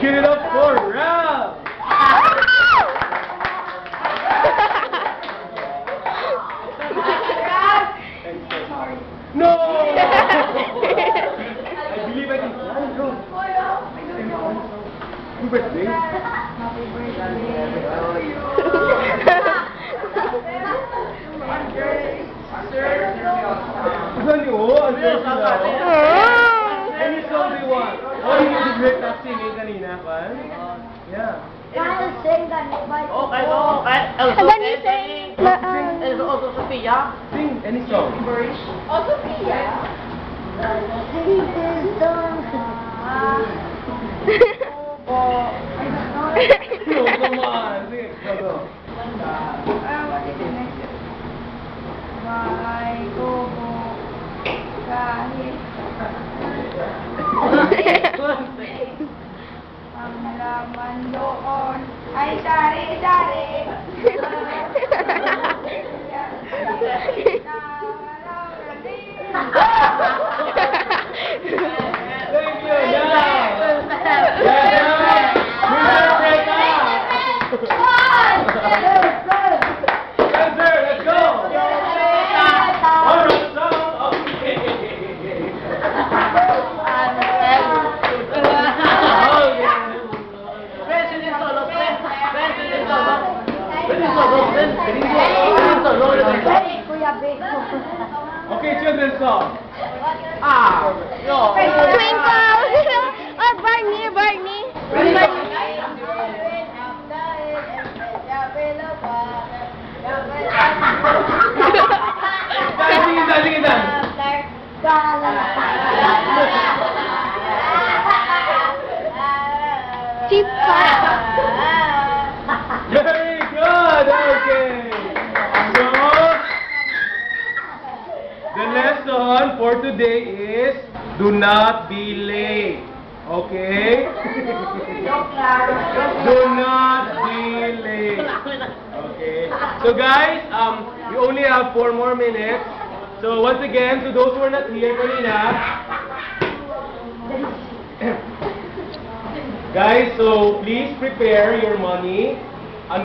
Give it up for Ralph! No! I believe I can fly, go. Happy birthday. Happy Saan yun? Ang sila. Any song do you want? Oh, you need to break that singing kanina, Juan? Yeah. Sophia. Sing any song. Oh, Sophia. No, come on. Sing it. Go, go. What is the next? Bye, go, go. Kahit ang laman doon ay sari-sari. Thank you. Yeah. Yes, sir. Let's go. Alright, so, okay. Okay, children's song. Twinkle! Oh, Barney, Barney. Singin dan. Chipa. Very good. Okay. So, the lesson for today is do not be late. Okay? Do not be late. Okay. So guys, we only have 4 more minutes. So once again, to those who are not here kanina, guys, so please prepare your money.